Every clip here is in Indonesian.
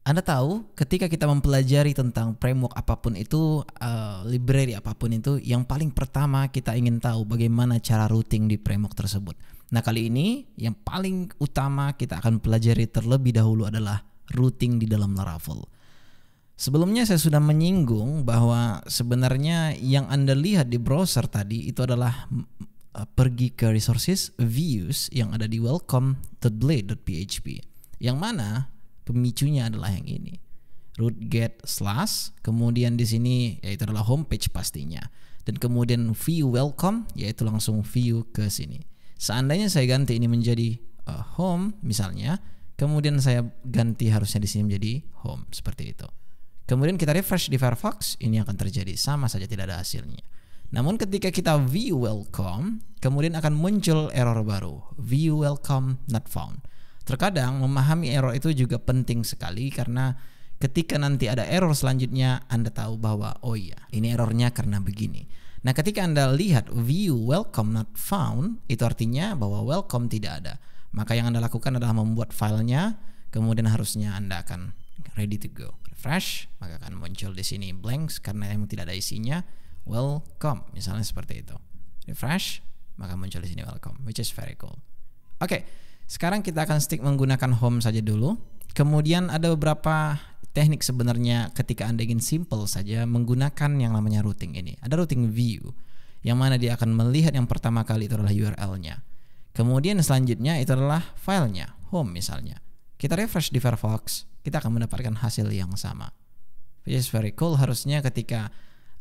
Anda tahu ketika kita mempelajari tentang framework apapun itu, library apapun itu, yang paling pertama kita ingin tahu bagaimana cara routing di framework tersebut. Nah, kali ini yang paling utama kita akan pelajari terlebih dahulu adalah routing di dalam Laravel. Sebelumnya saya sudah menyinggung bahwa sebenarnya yang Anda lihat di browser tadi itu adalah pergi ke resources, views yang ada di welcome.blade.php. Yang mana pemicunya adalah yang ini, root get slash, kemudian di sini yaitu adalah homepage pastinya, dan kemudian view welcome yaitu langsung view ke sini. Seandainya saya ganti ini menjadi home misalnya, kemudian saya ganti harusnya di sini menjadi home seperti itu. Kemudian kita refresh di Firefox, ini akan terjadi sama saja, tidak ada hasilnya. Namun ketika kita view welcome, kemudian akan muncul error baru, view welcome not found. Terkadang memahami error itu juga penting sekali, karena ketika nanti ada error selanjutnya Anda tahu bahwa oh iya, ini errornya karena begini. Nah, ketika Anda lihat view welcome not found, itu artinya bahwa welcome tidak ada. Maka yang Anda lakukan adalah membuat filenya, kemudian harusnya Anda akan ready to go. Refresh, maka akan muncul di sini blanks karena yang tidak ada isinya, welcome misalnya seperti itu. Refresh, maka muncul di sini welcome, which is very cool. Oke. Sekarang kita akan stick menggunakan home saja dulu. Kemudian ada beberapa teknik sebenarnya ketika Anda ingin simple saja menggunakan yang namanya routing ini. Ada routing view, yang mana dia akan melihat yang pertama kali itu adalah URL-nya. Kemudian selanjutnya itu adalah filenya, home misalnya. Kita refresh di Firefox, kita akan mendapatkan hasil yang sama. Which is very cool, harusnya ketika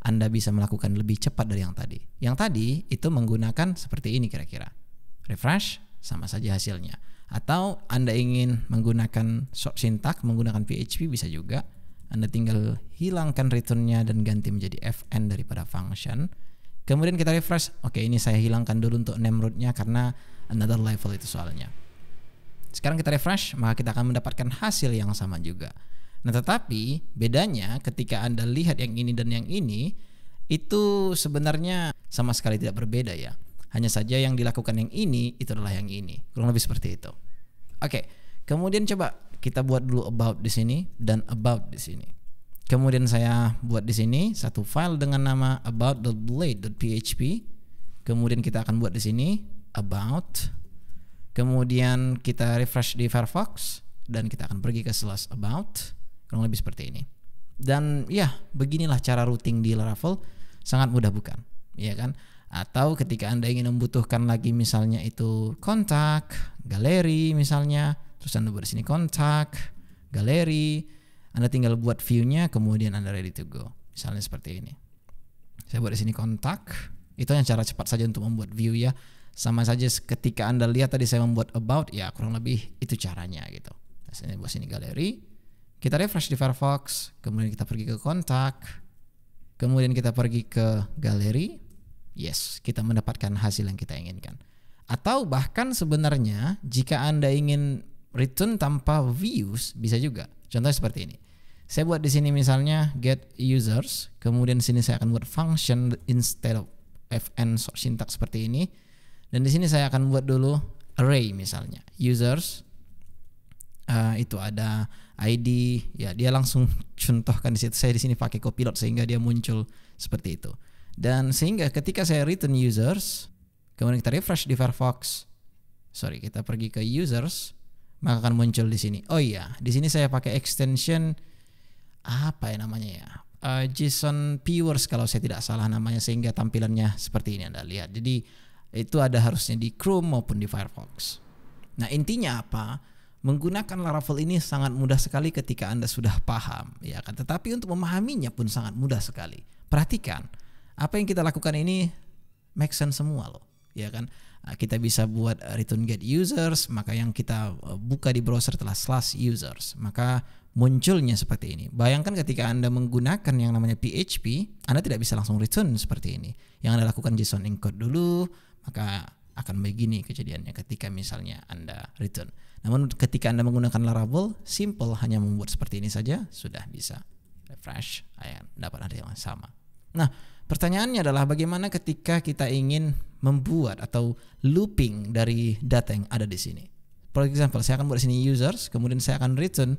Anda bisa melakukan lebih cepat dari yang tadi. Yang tadi itu menggunakan seperti ini kira-kira. Refresh, sama saja hasilnya. Atau Anda ingin menggunakan short syntax menggunakan PHP bisa juga. Anda tinggal hilangkan returnnya dan ganti menjadi fn daripada function. Kemudian kita refresh. Oke, ini saya hilangkan dulu untuk name rootnya karena another level itu soalnya. Sekarang kita refresh, maka kita akan mendapatkan hasil yang sama juga. Nah, tetapi bedanya ketika Anda lihat yang ini dan yang ini, itu sebenarnya sama sekali tidak berbeda ya. Hanya saja yang dilakukan yang ini itu adalah yang ini, kurang lebih seperti itu. Oke, kemudian coba kita buat dulu about di sini dan about di sini. Kemudian saya buat di sini satu file dengan nama about.blade.php. Kemudian kita akan buat di sini about. Kemudian kita refresh di Firefox dan kita akan pergi ke slash about, kurang lebih seperti ini. Dan ya, beginilah cara routing di Laravel, sangat mudah bukan? Iya kan? Atau ketika Anda ingin membutuhkan lagi misalnya itu kontak, galeri misalnya, terus Anda buat di sini kontak, galeri, Anda tinggal buat view-nya, kemudian Anda ready to go. Misalnya seperti ini. Saya buat di sini kontak, itu yang cara cepat saja untuk membuat view ya. Sama saja ketika Anda lihat tadi saya membuat about, ya kurang lebih itu caranya gitu. Saya buat sini galeri, kita refresh di Firefox, kemudian kita pergi ke kontak, kemudian kita pergi ke galeri. Yes, kita mendapatkan hasil yang kita inginkan. Atau bahkan sebenarnya jika Anda ingin return tanpa views bisa juga. Contohnya seperti ini. Saya buat di sini misalnya get users, kemudian di sini saya akan buat function instead of fn syntax seperti ini. Dan di sini saya akan buat dulu array misalnya. Users itu ada ID, ya dia langsung contohkan di situ. Saya di sini pakai copilot sehingga dia muncul seperti itu. Dan sehingga ketika saya return users, kemudian kita refresh di Firefox, kita pergi ke users, maka akan muncul di sini. Oh iya, di sini saya pakai extension apa ya namanya ya, JSON Viewers kalau saya tidak salah namanya, sehingga tampilannya seperti ini Anda lihat. Jadi itu ada harusnya di Chrome maupun di Firefox. Nah, intinya apa? Menggunakan Laravel ini sangat mudah sekali ketika Anda sudah paham, ya kan? Tetapi untuk memahaminya pun sangat mudah sekali. Perhatikan, apa yang kita lakukan ini make sense semua loh, ya kan? Kita bisa buat return get users, maka yang kita buka di browser adalah /users, maka munculnya seperti ini. Bayangkan ketika Anda menggunakan yang namanya PHP, Anda tidak bisa langsung return seperti ini. Yang Anda lakukan JSON encode dulu, maka akan begini kejadiannya ketika misalnya Anda return. Namun ketika Anda menggunakan Laravel, simple, hanya membuat seperti ini saja sudah bisa. Refresh, dapat ada yang sama. Nah, pertanyaannya adalah bagaimana ketika kita ingin membuat atau looping dari data yang ada di sini. For example, saya akan buat di sini users, kemudian saya akan return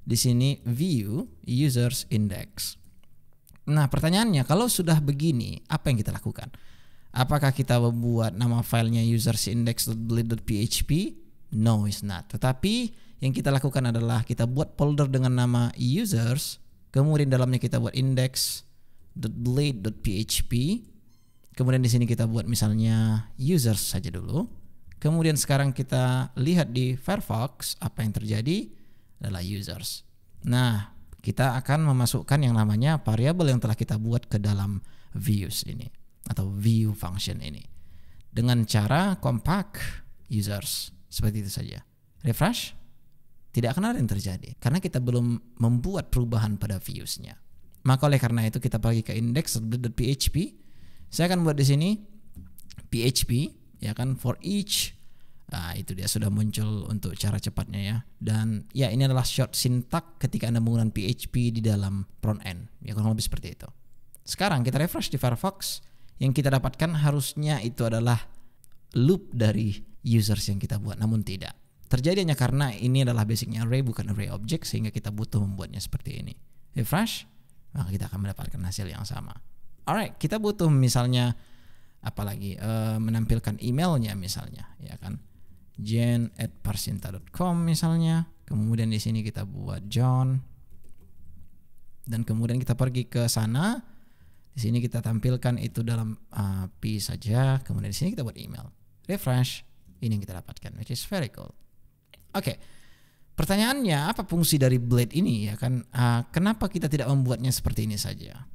di sini view users index. Nah, pertanyaannya kalau sudah begini, apa yang kita lakukan? Apakah kita membuat nama filenya usersindex.blade.php? No, it's not. Tetapi yang kita lakukan adalah kita buat folder dengan nama users, kemudian dalamnya kita buat index.blade.php. Kemudian di sini kita buat misalnya users saja dulu. Kemudian sekarang kita lihat di Firefox apa yang terjadi adalah users. Nah, kita akan memasukkan yang namanya variabel yang telah kita buat ke dalam views ini atau view function ini dengan cara compact users seperti itu saja. Refresh, tidak akan ada yang terjadi karena kita belum membuat perubahan pada viewsnya. Maka oleh karena itu kita pergi ke index.php. Saya akan buat di sini PHP, ya kan, for each. Nah, itu dia sudah muncul untuk cara cepatnya ya. Dan ya ini adalah short syntax ketika Anda menggunakan PHP di dalam front end. Ya kurang lebih seperti itu. Sekarang kita refresh di Firefox. Yang kita dapatkan harusnya itu adalah loop dari users yang kita buat, namun tidak. Terjadi hanya karena ini adalah basicnya array bukan array object, sehingga kita butuh membuatnya seperti ini. Refresh, maka kita akan mendapatkan hasil yang sama. Alright, kita butuh misalnya apalagi menampilkan emailnya misalnya, ya kan, jen@parsinta.com misalnya. Kemudian di sini kita buat John, dan kemudian kita pergi ke sana. Di sini kita tampilkan itu dalam P saja. Kemudian di sini kita buat email. Refresh, ini yang kita dapatkan, which is very cool. Oke, pertanyaannya apa fungsi dari Blade ini ya kan? Kenapa kita tidak membuatnya seperti ini saja?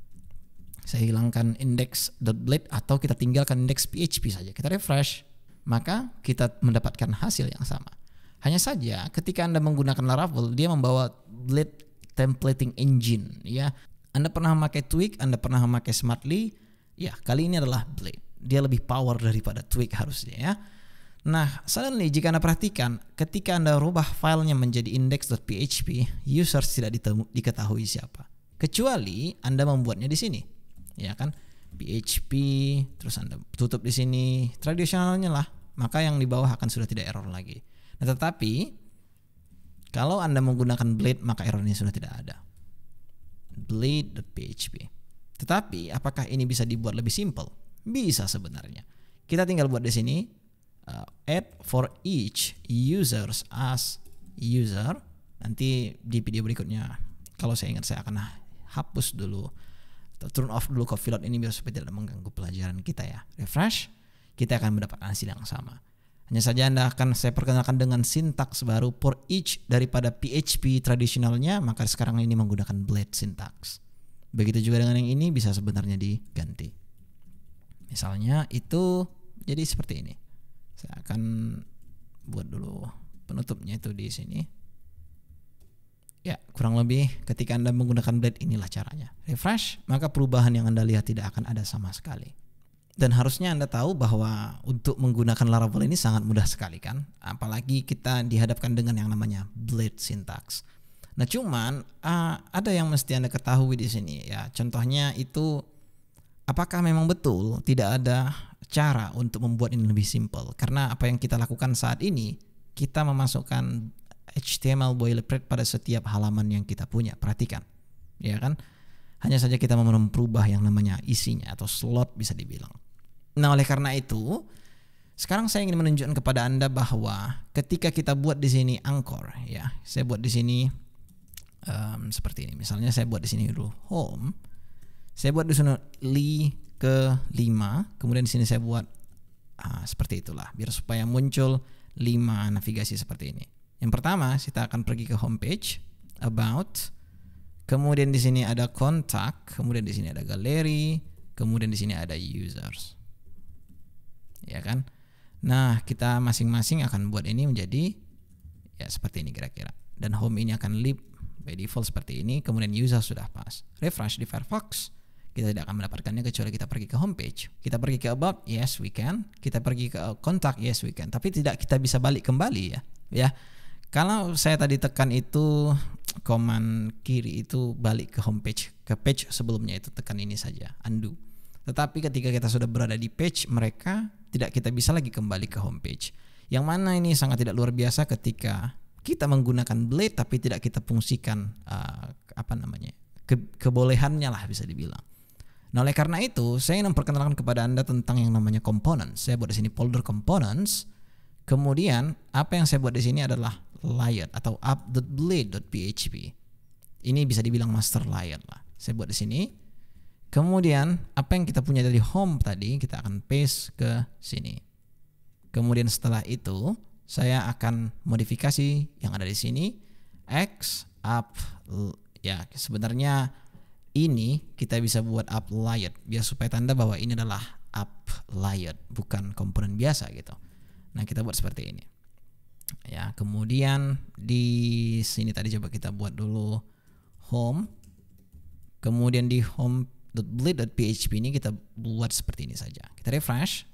Saya hilangkan index.blade atau kita tinggalkan index PHP saja. Kita refresh, maka kita mendapatkan hasil yang sama. Hanya saja ketika Anda menggunakan Laravel, dia membawa Blade templating engine ya. Anda pernah memakai Twig, Anda pernah memakai Smartly, ya kali ini adalah Blade. Dia lebih power daripada Twig harusnya ya. Nah, suddenly jika Anda perhatikan, ketika Anda rubah filenya menjadi index.php, users tidak diketahui siapa. Kecuali Anda membuatnya di sini, ya kan? PHP, terus Anda tutup di sini, tradisionalnya lah, maka yang di bawah akan sudah tidak error lagi. Nah, tetapi kalau Anda menggunakan Blade, maka errornya sudah tidak ada. Blade.php. Tetapi apakah ini bisa dibuat lebih simple? Bisa sebenarnya. Kita tinggal buat di sini add for each users as user. Nanti di video berikutnya kalau saya ingat saya akan hapus dulu atau turn off dulu Copilot ini biar supaya tidak mengganggu pelajaran kita ya. Refresh, kita akan mendapat hasil yang sama. Hanya saja saya perkenalkan dengan sintaks baru for each daripada PHP tradisionalnya, maka sekarang ini menggunakan Blade syntax. Begitu juga dengan yang ini bisa sebenarnya diganti. Misalnya itu jadi seperti ini. Saya akan buat dulu penutupnya itu di sini. Ya, kurang lebih ketika Anda menggunakan Blade inilah caranya. Refresh, maka perubahan yang Anda lihat tidak akan ada sama sekali. Dan harusnya Anda tahu bahwa untuk menggunakan Laravel ini sangat mudah sekali kan. Apalagi kita dihadapkan dengan yang namanya Blade syntax. Nah cuman ada yang mesti Anda ketahui di sini ya. Contohnya itu apakah memang betul tidak ada cara untuk membuat ini lebih simple. Karena apa yang kita lakukan saat ini, kita memasukkan HTML boilerplate pada setiap halaman yang kita punya. Perhatikan, ya kan? Hanya saja kita mau merubah yang namanya isinya atau slot bisa dibilang. Nah oleh karena itu, sekarang saya ingin menunjukkan kepada Anda bahwa ketika kita buat di sini anchor, ya, saya buat di sini seperti ini. Misalnya saya buat di sini dulu home, saya buat di sini ke 5, kemudian di sini saya buat seperti itulah, biar supaya muncul 5 navigasi seperti ini. Yang pertama kita akan pergi ke homepage, about. Kemudian di sini ada kontak, kemudian di sini ada galeri, kemudian di sini ada users. Ya kan? Nah, kita masing-masing akan buat ini menjadi ya seperti ini kira-kira. Dan home ini akan lib by default seperti ini, kemudian user sudah pas. Refresh di Firefox, kita tidak akan mendapatkannya kecuali kita pergi ke homepage. Kita pergi ke about, yes we can. Kita pergi ke kontak, yes we can. Tapi tidak kita bisa balik kembali ya. Ya. Kalau saya tadi tekan itu command kiri itu balik ke homepage, ke page sebelumnya itu tekan ini saja, undo. Tetapi ketika kita sudah berada di page mereka, tidak kita bisa lagi kembali ke homepage. Yang mana ini sangat tidak luar biasa ketika kita menggunakan blade tapi tidak kita fungsikan kebolehannya lah bisa dibilang. Nah, oleh karena itu saya ingin memperkenalkan kepada Anda tentang yang namanya components. Saya buat di sini folder components. Kemudian apa yang saya buat di sini adalah layer atau app.blade.php. Ini bisa dibilang master layer lah. Saya buat di sini. Kemudian apa yang kita punya dari home tadi kita akan paste ke sini. Kemudian setelah itu saya akan modifikasi yang ada di sini x app ya sebenarnya ini kita bisa buat app layer biar supaya tanda bahwa ini adalah app layer bukan komponen biasa gitu. Nah, kita buat seperti ini. Ya, kemudian di sini tadi coba kita buat dulu home. Kemudian di home.blade.php ini kita buat seperti ini saja. Kita refresh.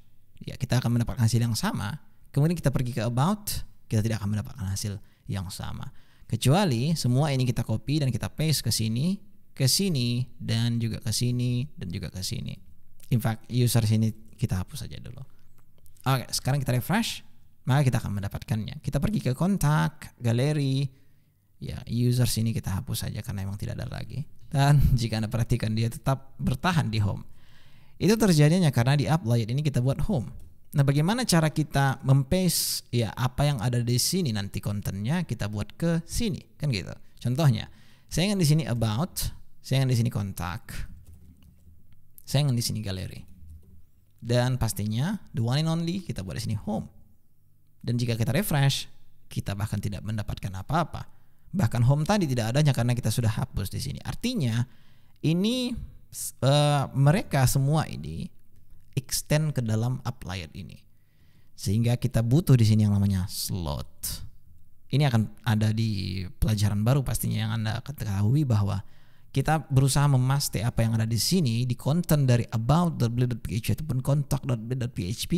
Ya, kita akan mendapatkan hasil yang sama. Kemudian kita pergi ke about, kita tidak akan mendapatkan hasil yang sama. Kecuali semua ini kita copy dan kita paste ke sini dan juga ke sini dan juga ke sini. In fact, user sini kita hapus saja dulu. Oke, sekarang kita refresh, maka kita akan mendapatkannya. Kita pergi ke kontak, galeri, ya user sini kita hapus saja karena memang tidak ada lagi. Dan jika Anda perhatikan dia tetap bertahan di home. Itu terjadinya karena di app layer ini kita buat home. Nah, bagaimana cara kita mempaste ya apa yang ada di sini nanti kontennya kita buat ke sini, kan gitu. Contohnya, saya ingin di sini about, saya ingin di sini kontak, saya ingin di sini galeri. Dan pastinya the one and only kita buat di sini home. Dan jika kita refresh, kita bahkan tidak mendapatkan apa-apa. Bahkan home tadi tidak adanya karena kita sudah hapus di sini. Artinya ini mereka semua ini extend ke dalam app layer ini. Sehingga kita butuh di sini yang namanya slot. Ini akan ada di pelajaran baru pastinya yang Anda ketahui bahwa kita berusaha memaste apa yang ada di sini di content dari about.blade.php ataupun contact.blade.php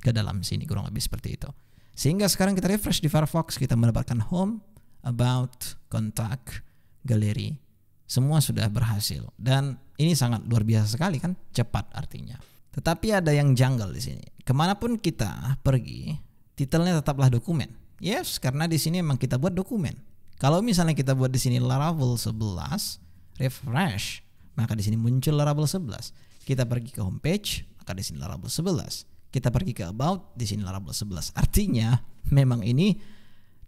ke dalam sini, kurang lebih seperti itu. Sehingga sekarang kita refresh di Firefox, kita mendapatkan home, about, contact, galeri. Semua sudah berhasil dan ini sangat luar biasa sekali kan, cepat artinya. Tetapi ada yang janggal di sini. Kemanapun kita pergi, titelnya tetaplah dokumen. Yes, karena di sini memang kita buat dokumen. Kalau misalnya kita buat di sini Laravel 11, refresh, maka di sini muncul Laravel 11. Kita pergi ke homepage, maka di sini Laravel 11. Kita pergi ke about, di sini Laravel 11. Artinya memang ini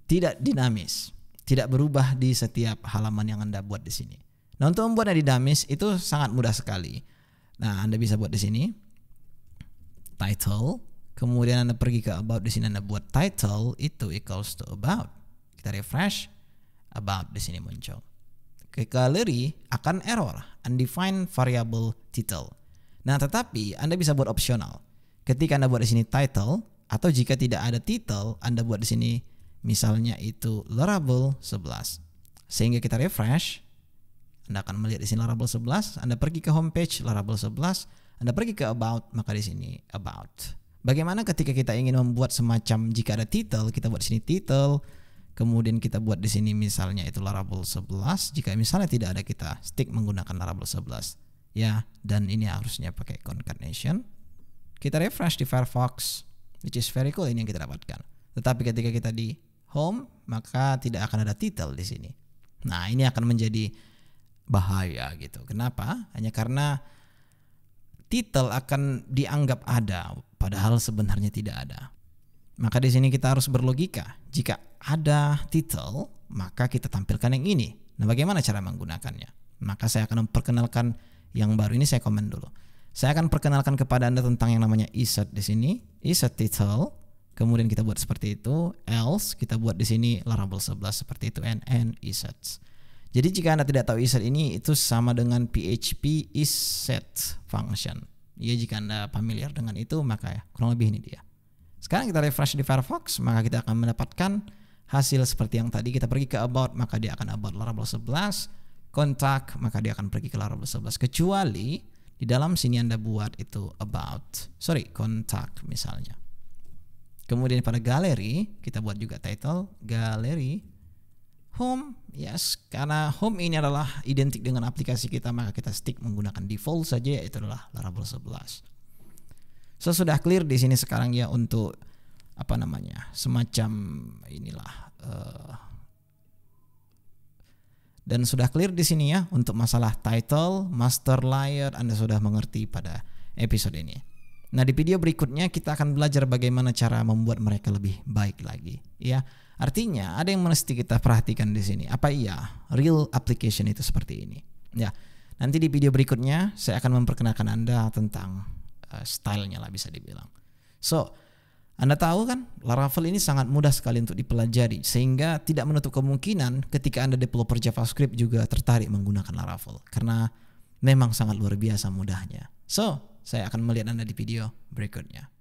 tidak dinamis, tidak berubah di setiap halaman yang Anda buat di sini. Nah, untuk membuatnya dinamis itu sangat mudah sekali. Nah, Anda bisa buat di sini title, kemudian Anda pergi ke about, di sini Anda buat title itu equals to about. Kita refresh, about di sini muncul. Ke galeri akan error undefined variable title. Nah, tetapi Anda bisa buat opsional. Ketika Anda buat di sini title atau jika tidak ada title, Anda buat di sini misalnya itu Laravel 11. Sehingga kita refresh, Anda akan melihat di sini Laravel 11, Anda pergi ke homepage Laravel 11, Anda pergi ke about, maka di sini about. Bagaimana ketika kita ingin membuat semacam jika ada title, kita buat di sini title. Kemudian kita buat di sini misalnya itu Laravel 11. Jika misalnya tidak ada, kita stick menggunakan Laravel 11. Ya, dan ini harusnya pakai concatenation. Kita refresh di Firefox, which is very cool, ini yang kita dapatkan. Tetapi ketika kita di home, maka tidak akan ada title di sini. Nah, ini akan menjadi bahaya gitu. Kenapa? Hanya karena title akan dianggap ada, padahal sebenarnya tidak ada. Maka di sini kita harus berlogika. Jika ada title, maka kita tampilkan yang ini. Nah, bagaimana cara menggunakannya? Maka saya akan memperkenalkan yang baru ini. Saya komen dulu. Saya akan perkenalkan kepada Anda tentang yang namanya iset di sini. Iset title. Kemudian kita buat seperti itu. Else kita buat di sini Laravel 11 seperti itu. And isets. Jadi jika Anda tidak tahu iset ini, itu sama dengan PHP iset function. Ya, jika Anda familiar dengan itu, maka ya, kurang lebih ini dia. Sekarang kita refresh di Firefox, maka kita akan mendapatkan hasil seperti yang tadi. Kita pergi ke about, maka dia akan about Laravel 11. Kontak, maka dia akan pergi ke Laravel 11. Kecuali di dalam sini Anda buat itu kontak misalnya. Kemudian pada galeri, kita buat juga title, galeri, home, yes. Karena home ini adalah identik dengan aplikasi kita, maka kita stick menggunakan default saja, yaitu adalah Laravel 11. So, sudah clear di sini sekarang ya untuk semacam inilah Dan sudah clear di sini ya untuk masalah title, master layer, Anda sudah mengerti pada episode ini. Nah, di video berikutnya kita akan belajar bagaimana cara membuat mereka lebih baik lagi, ya. Artinya ada yang mesti kita perhatikan di sini. Apa iya real application itu seperti ini? Ya. Nanti di video berikutnya saya akan memperkenalkan Anda tentang stylenya lah bisa dibilang. So, Anda tahu kan, Laravel ini sangat mudah sekali untuk dipelajari, sehingga tidak menutup kemungkinan ketika Anda developer JavaScript juga tertarik menggunakan Laravel, karena memang sangat luar biasa mudahnya. So, saya akan melihat Anda di video berikutnya.